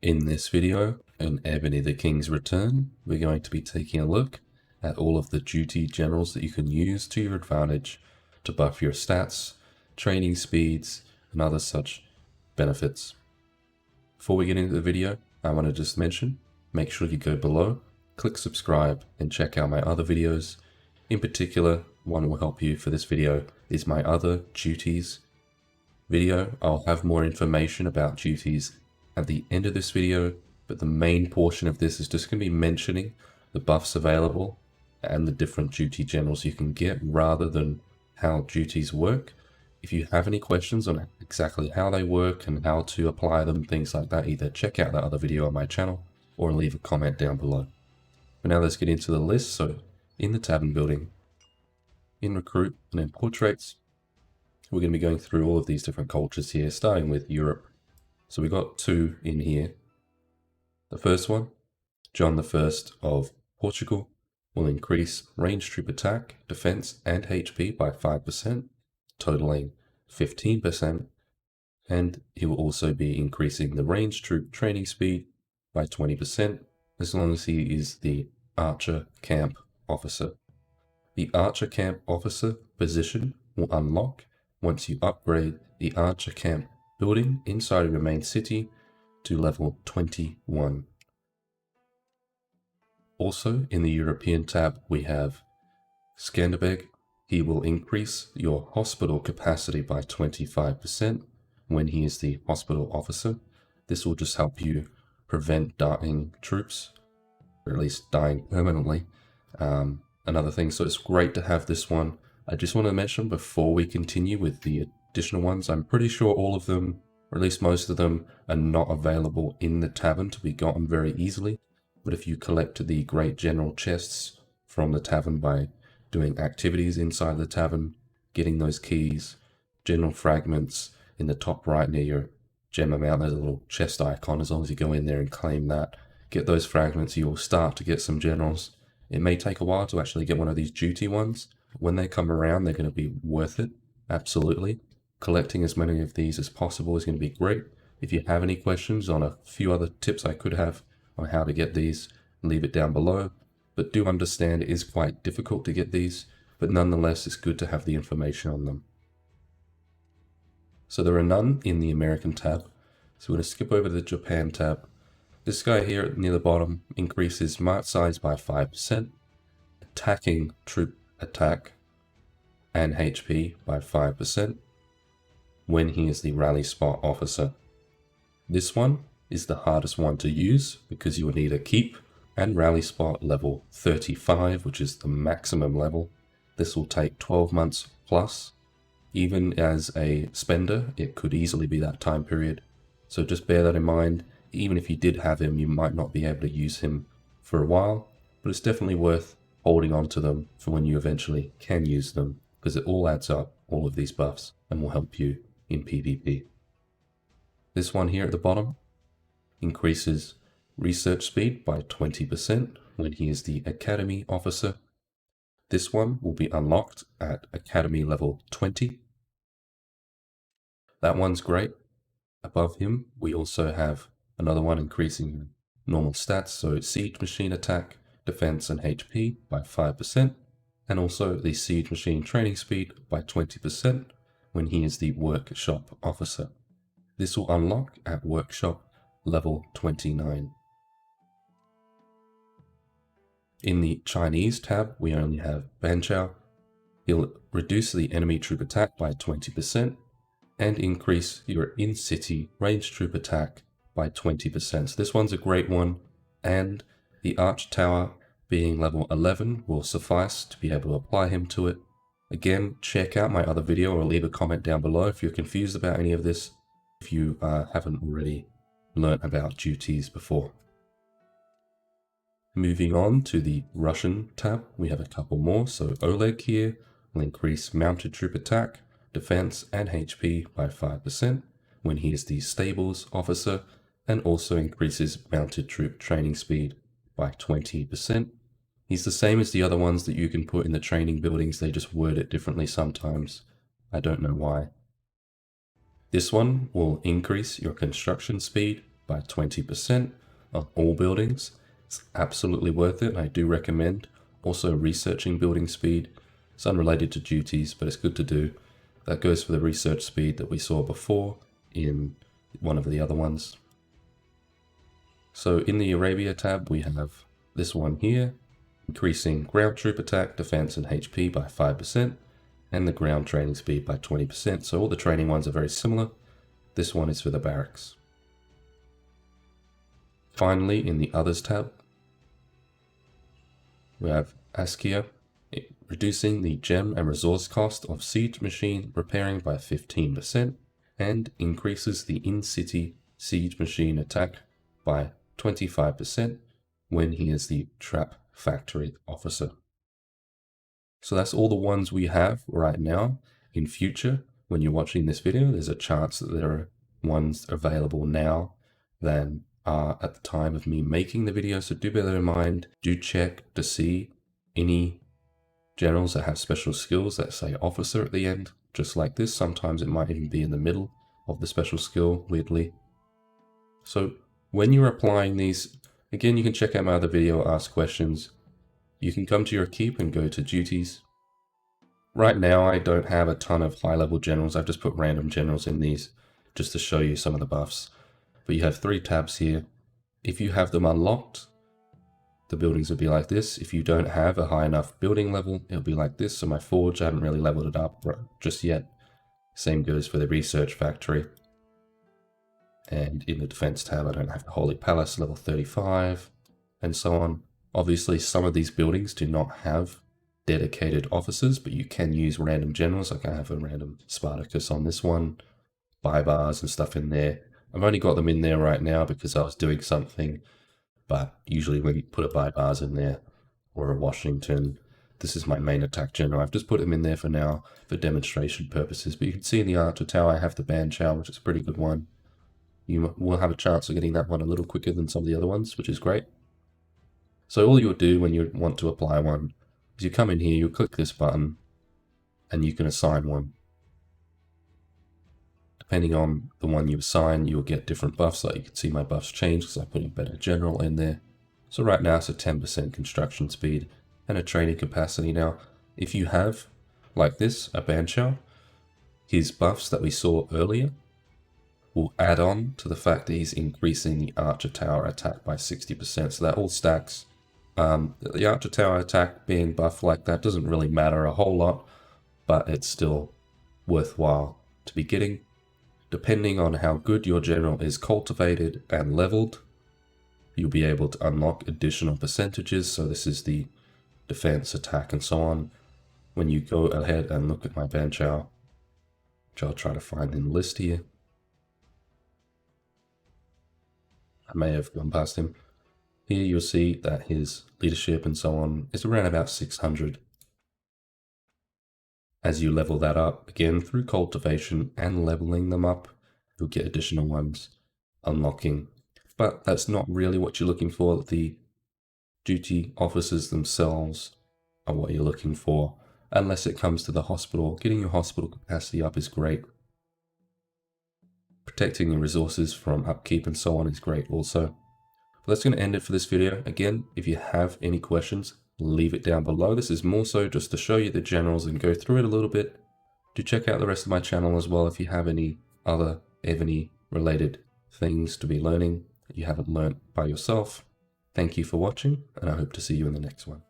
In this video, in Ebony the King's Return, we're going to be taking a look at all of the duty generals that you can use to your advantage to buff your stats, training speeds, and other such benefits. Before we get into the video, I want to just mention, make sure you go below, click subscribe, and check out my other videos. In particular, one will help you for this video is my other duties video. I'll have more information about duties at the end of this video, but the main portion of this is just going to be mentioning the buffs available and the different duty generals you can get rather than how duties work. If you have any questions on exactly how they work and how to apply them, things like that, either check out that other video on my channel or leave a comment down below. But now let's get into the list. So in the tavern building, in recruit and in portraits, we're going to be going through all of these different cultures here, starting with Europe. So we got two in here. The first one, John I of Portugal, will increase range troop attack, defense, and HP by 5%, totaling 15%, and he will also be increasing the range troop training speed by 20%, as long as he is the Archer Camp Officer. The Archer Camp Officer position will unlock once you upgrade the Archer Camp building inside of your main city to level 21. Also in the European tab we have Skanderbeg. He will increase your hospital capacity by 25% when he is the hospital officer. This will just help you prevent dying troops, or at least dying permanently. Another thing, so it's great to have this one. I just want to mention before we continue with the additional ones, I'm pretty sure all of them, or at least most of them, are not available in the tavern to be gotten very easily. But if you collect the Great General chests from the tavern by doing activities inside the tavern, getting those keys, general fragments in the top right near your gem amount, there's a little chest icon. As long as you go in there and claim that, get those fragments, you will start to get some generals. It may take a while to actually get one of these duty ones. When they come around, they're going to be worth it. Absolutely. Collecting as many of these as possible is going to be great. If you have any questions on a few other tips I could have on how to get these, leave it down below. But do understand it is quite difficult to get these, but nonetheless it's good to have the information on them. So there are none in the American tab. So we're going to skip over to the Japan tab. This guy here near the bottom increases march size by 5%, attacking troop attack and HP by 5% when he is the rally spot officer. This one is the hardest one to use because you will need a keep and rally spot level 35, which is the maximum level. This will take 12 months plus. Even as a spender, it could easily be that time period. So just bear that in mind. Even if you did have him, you might not be able to use him for a while, but it's definitely worth holding on to them for when you eventually can use them, because it all adds up, all of these buffs, and will help you in PvP. This one here at the bottom increases research speed by 20% when he is the Academy Officer. This one will be unlocked at Academy level 20. That one's great. Above him, we also have another one increasing normal stats, so siege machine attack, defense, and HP by 5%, and also the siege machine training speed by 20% when he is the workshop officer. This will unlock at workshop level 29. In the Chinese tab, we only have Banchao. He'll reduce the enemy troop attack by 20% and increase your in-city range troop attack by 20%. So this one's a great one, and the Arch Tower being level 11 will suffice to be able to apply him to it. Again, check out my other video or leave a comment down below if you're confused about any of this, if you haven't already learnt about duties before. Moving on to the Russian tab, we have a couple more. So Oleg here will increase mounted troop attack, defense, and HP by 5% when he is the stables officer, and also increases mounted troop training speed by 20%. He's the same as the other ones that you can put in the training buildings, they just word it differently sometimes. I don't know why. This one will increase your construction speed by 20% on all buildings. It's absolutely worth it. I do recommend also researching building speed. It's unrelated to duties, but it's good to do. That goes for the research speed that we saw before in one of the other ones. So in the Arabia tab, we have this one here, increasing ground troop attack, defense, and HP by 5%, and the ground training speed by 20%. So all the training ones are very similar. This one is for the barracks. Finally, in the others tab, we have Askia, reducing the gem and resource cost of siege machine repairing by 15%, and increases the in-city siege machine attack by 25% when he is the trap factory officer. So that's all the ones we have right now. In future, when you're watching this video, there's a chance that there are ones available now than are at the time of me making the video. So do bear that in mind. Do check to see any generals that have special skills that say officer at the end, just like this. Sometimes it might even be in the middle of the special skill, weirdly. So when you're applying these, again, you can check out my other video, ask questions. You can come to your keep and go to duties. Right now, I don't have a ton of high-level generals. I've just put random generals in these just to show you some of the buffs. But you have 3 tabs here. If you have them unlocked, the buildings would be like this. If you don't have a high enough building level, it'll be like this. So my forge, I haven't really leveled it up just yet. Same goes for the research factory. And in the defense tab, I don't have the Holy Palace, level 35, and so on. Obviously, some of these buildings do not have dedicated officers, but you can use random generals. Like I have a random Spartacus on this one, buy bars and stuff in there. I've only got them in there right now because I was doing something, but usually when you put a buy bars in there or a Washington, this is my main attack general. I've just put them in there for now for demonstration purposes, but you can see in the Archer Tower, I have the Ban Chow, which is a pretty good one. You will have a chance of getting that one a little quicker than some of the other ones, which is great. So all you'll do when you want to apply one is you come in here, you click this button, and you can assign one. Depending on the one you assign, you'll get different buffs. Like you can see my buffs change because I put a better general in there. So right now it's a 10% construction speed and a training capacity. Now, if you have, like this, a Ban Chow, his buffs that we saw earlier will add on to the fact that he's increasing the Archer Tower attack by 60%. So that all stacks. The Archer Tower attack being buffed like that doesn't really matter a whole lot, but it's still worthwhile to be getting. Depending on how good your general is cultivated and leveled, you'll be able to unlock additional percentages. So this is the defense, attack, and so on. When you go ahead and look at my Ban Chow, which I'll try to find in the list here. I may have gone past him. Here you'll see that his leadership and so on is around about 600. As you level that up, again, through cultivation and leveling them up, you'll get additional ones unlocking. But that's not really what you're looking for. The duty officers themselves are what you're looking for. Unless it comes to the hospital, getting your hospital capacity up is great. Protecting the resources from upkeep and so on is great also. But that's going to end it for this video. Again, if you have any questions, leave it down below. This is more so just to show you the generals and go through it a little bit. Do check out the rest of my channel as well if you have any other Evany related things to be learning that you haven't learnt by yourself. Thank you for watching, and I hope to see you in the next one.